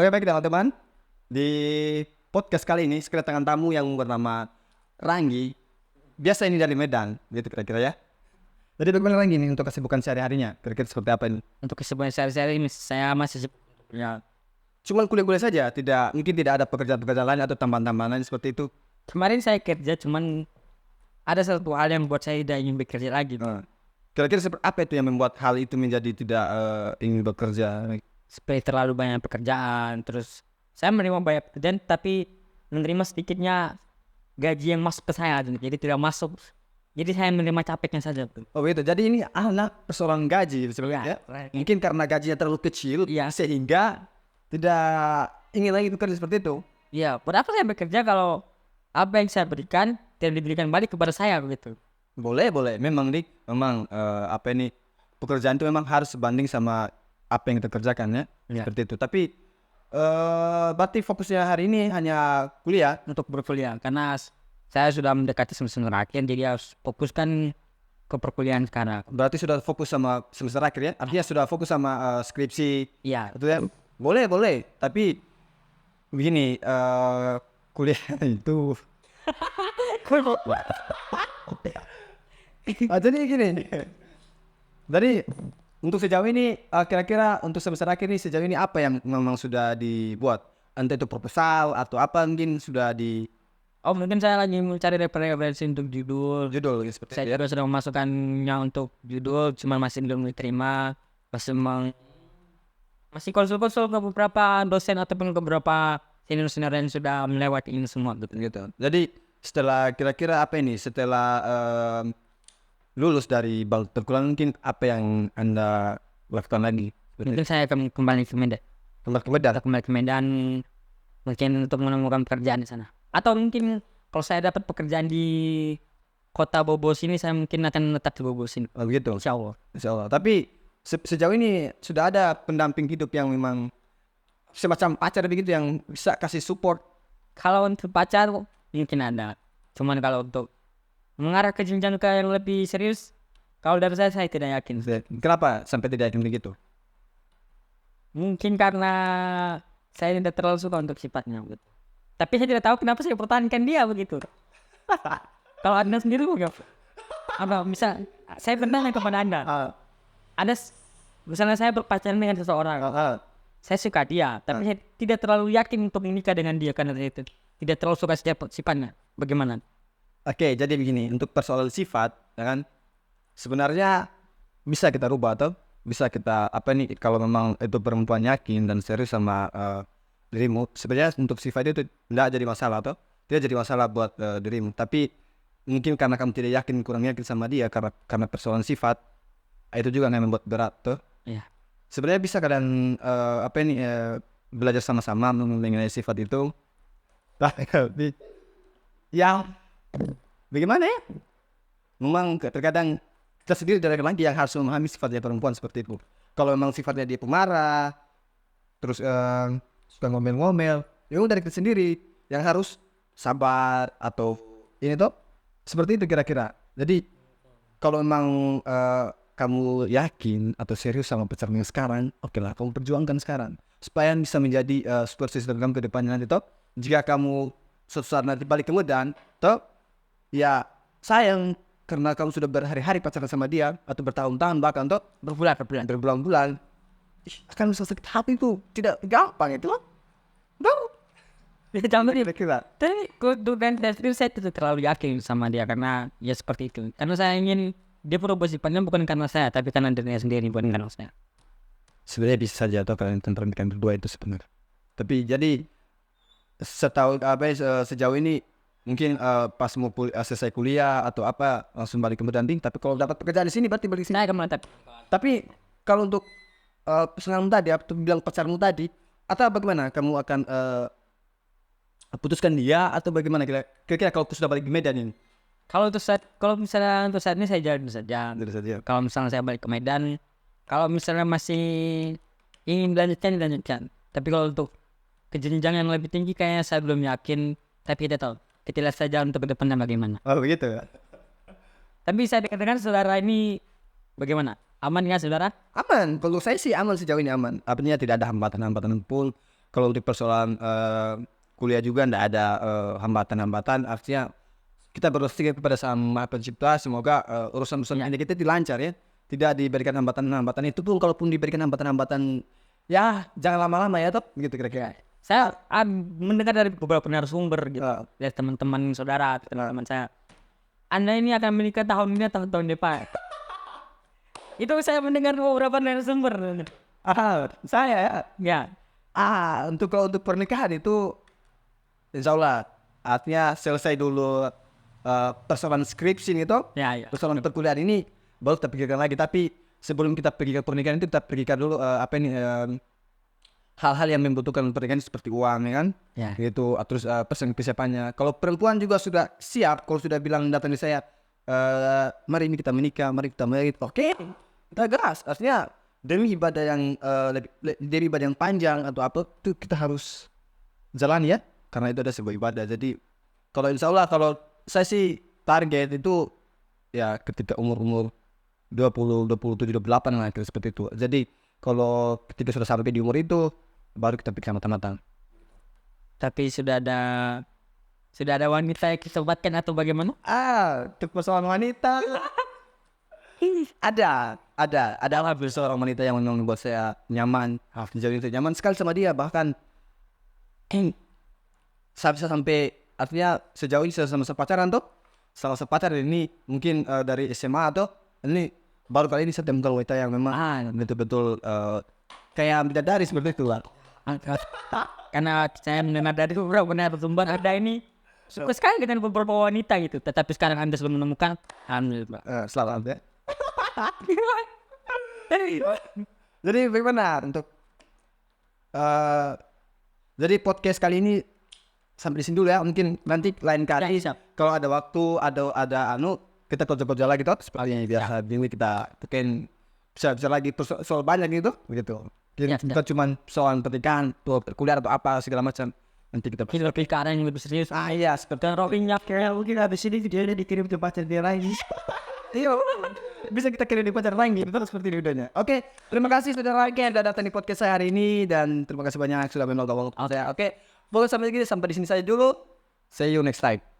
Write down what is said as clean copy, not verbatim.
Oke baik teman-teman, di podcast kali ini kedatangan tamu yang bernama Ranggi. Biasa ini dari Medan, gitu kira-kira ya. Jadi bagaimana Ranggi ini untuk kesibukan sehari-harinya? Kira-kira seperti apa ini? Untuk kesibukan sehari-hari saya masih ya. Cuman kuliah-kuliah saja, mungkin tidak ada pekerjaan-pekerjaan lain atau tambahan-tambahan lain seperti itu. Kemarin saya kerja, cuman ada satu hal yang membuat saya tidak ingin bekerja lagi. Kira-kira seperti apa itu yang membuat hal itu menjadi tidak ingin bekerja? Seperti terlalu banyak pekerjaan, terus saya menerima banyak pekerjaan tapi menerima sedikitnya gaji yang masuk ke saya, jadi tidak masuk. Jadi saya menerima capeknya saja. Oh gitu, jadi ini anak persoalan gaji sebenarnya. Mungkin karena gajinya terlalu kecil, sehingga tidak ingin lagi bekerja seperti itu. Iya, berapa saya bekerja kalau apa yang saya berikan tidak diberikan balik kepada saya begitu. Boleh. Memang pekerjaan itu memang harus sebanding sama apa yang kita kerjakan ya. Seperti itu. Tapi berarti fokusnya hari ini hanya kuliah. Untuk berkuliah, karena saya sudah mendekati semester akhir, jadi harus fokuskan ke perkuliahan sekarang. Berarti sudah fokus sama semester akhir ya? Artinya sudah fokus sama skripsi. Iya. Itu ya. Boleh. Tapi begini, kuliah itu. Jadi gini. Jadi untuk sejauh ini kira-kira untuk semester akhir ini sejauh ini apa yang memang sudah dibuat? Entah itu proposal atau apa mungkin sudah di. Oh, mungkin saya lagi mencari referensi untuk judul Seperti saya juga sudah memasukkannya untuk judul, cuma masih belum diterima. Masih konsul-konsul ke beberapa dosen ataupun ke beberapa senior yang sudah melewati ini semua gitu. Jadi setelah kira-kira apa ini? Setelah lulus dari perkuliahan mungkin apa yang Anda lakukan lagi? Mungkin saya akan kembali ke Medan. Kembali ke Medan mungkin untuk menemukan pekerjaan di sana. Atau mungkin kalau saya dapat pekerjaan di kota Bobo sini, saya mungkin akan tetap di Bobo sini. Oh gitu. Insya Allah. Tapi sejauh ini sudah ada pendamping hidup yang memang semacam pacar begitu yang bisa kasih support. Kalau untuk pacar mungkin ada. Cuman kalau untuk mengarah ke jenjang yang lebih serius, kalau dari saya tidak yakin. Kenapa sampai tidak yakin begitu? Mungkin karena saya tidak terlalu suka untuk sifatnya gitu. Tapi saya tidak tahu kenapa saya pertahankan dia begitu. Kalau Anda sendiri apa misal saya pernah kepada Anda. Ada misalnya saya berpacaran dengan seseorang. Saya suka dia, tapi saya tidak terlalu yakin untuk menikah dengan dia karena itu tidak terlalu suka sifatnya. Bagaimana? Oke, jadi begini, untuk persoalan sifat, ya kan, sebenarnya bisa kita rubah atau bisa kita kalau memang itu perempuan yakin dan serius sama dirimu, sebenarnya untuk sifat itu tidak jadi masalah atau tidak jadi masalah buat dirimu. Tapi mungkin karena kamu tidak yakin, kurang yakin sama dia karena persoalan sifat, itu juga yang membuat berat tuh. Iya. Sebenarnya bisa kalian belajar sama-sama mengenai sifat itu. Tapi yang bagaimana ya? Memang terkadang kita sendiri dari lagi yang harus memahami sifatnya perempuan seperti itu. Kalau memang sifatnya dia pemarah, terus suka ngomel-ngomel, ya dari kita sendiri yang harus sabar atau ini tuh seperti itu kira-kira. Jadi kalau memang kamu yakin atau serius sama pacarmu yang sekarang, oke lah, kamu perjuangkan sekarang supaya bisa menjadi support system kamu ke depannya nanti toh. Jika kamu suatu saat nanti balik ke Medan, toh ya sayang karena kamu sudah berhari-hari pacaran sama dia atau bertahun-tahun bahkan toh berbulan-bulan akan bisa sakit hati itu tidak gampang itu loh. Jangan kira. Tapi untuk saya tidak terlalu yakin sama dia karena ya seperti itu. Karena saya ingin dia berubah sifatnya bukan karena saya, tapi karena dirinya sendiri, bukan karena saya. Sebenarnya bisa saja atau kalian tentukan berdua itu sebenarnya. Tapi jadi sejauh ini mungkin pas mau selesai kuliah atau apa langsung balik ke Medan. Tapi kalau dapat pekerjaan di sini berarti balik sini. Saya akan menetap. Tapi kalau untuk pasanganmu tadi atau bilang pacarmu tadi, atau bagaimana kamu akan putuskan dia atau bagaimana kira-kira kalau sudah balik ke Medan ini? Kalau misalnya untuk saat ini saya jalan saja. Kalau misalnya saya balik ke Medan, kalau misalnya masih ingin dilanjutkan. Tapi kalau untuk ke jenjang yang lebih tinggi kayaknya saya belum yakin. Tapi kita tahu, kita lihat saja untuk ke depannya bagaimana. Oh begitu. Tapi saya dikatakan saudara ini bagaimana? Aman nggak saudara? Aman. Kalau saya sih aman, sejauh ini aman. Artinya tidak ada hambatan-hambatan pun. kalau untuk persoalan kuliah juga ndak ada hambatan-hambatan. Artinya kita berdoa kepada Sang Pencipta semoga urusan-urusan ini kita dilancar ya, tidak diberikan hambatan-hambatan. Itu pun kalaupun diberikan hambatan-hambatan ya jangan lama-lama ya top gitu kira-kira. Saya mendengar dari beberapa narasumber gitu, dari teman-teman saudara, teman-teman saya. Anda ini akan menikah tahun ini atau tahun depan? Itu saya mendengar beberapa narasumber. Saya ya. Ya, Kalau untuk pernikahan itu insya Allah artinya selesai dulu persoalan skripsi itu, ya. persoalan perkuliahan ini baru kita pikirkan lagi. Tapi sebelum kita pergi ke pernikahan itu kita pikirkan dulu hal-hal yang membutuhkan pernikahan seperti uang ya kan, gitu. Terus persiapannya. Kalau perempuan juga sudah siap, kalau sudah bilang datang di saya, mari ini kita menikah, mari kita merit, oke, kita gas. Artinya demi ibadah yang demi ibadah yang panjang atau apa itu kita harus jalan ya, karena itu ada sebuah ibadah. Jadi kalau insya Allah kalau saya sih target itu ya ketika umur 27, 28 lah seperti itu. Jadi kalau ketika sudah sampai di umur itu baru kita pikir matang-matang. Tapi sudah ada wanita yang disobatkan atau bagaimana? Untuk persoalan wanita ada seorang wanita yang memang membuat saya nyaman, sejauh itu nyaman sekali sama dia. Bahkan saya bisa sampai artinya sejauh ini sama pacaran tuh, sama pacaran ini mungkin dari SMA atau ini baru kali ini saya temukan wanita yang memang betul-betul kayak bidadari seperti itu lah. Karena saya mendengar dari beberapa narasumber ada ini suka sekali dengan beberapa wanita gitu. Tetapi sekarang Anda sudah menemukan, alhamdulillah. Selamat ya. Jadi bagaimana untuk jadi podcast kali ini sampai di sini dulu ya. Mungkin nanti lain kali kalau ada waktu ada kita kerja lagi tuh seperti yang biasa. Ini kita mungkin bisa lagi soal banyak gitu begitu. Kita cuma soal pernikahan, kuliah atau apa segala macam. Nanti kita lebih ke arah yang lebih serius. Iya, seperti Robinnya kayak mungkin habis ini videonya dikirim ke pacar dia lain. Iya, bisa kita kirim di pacar lain gitu seperti videonya. Oke, terima kasih sudah datang di podcast saya hari ini dan terima kasih banyak sudah menonton saya. Oke, pokoknya sampai di sini saja dulu. See you next time.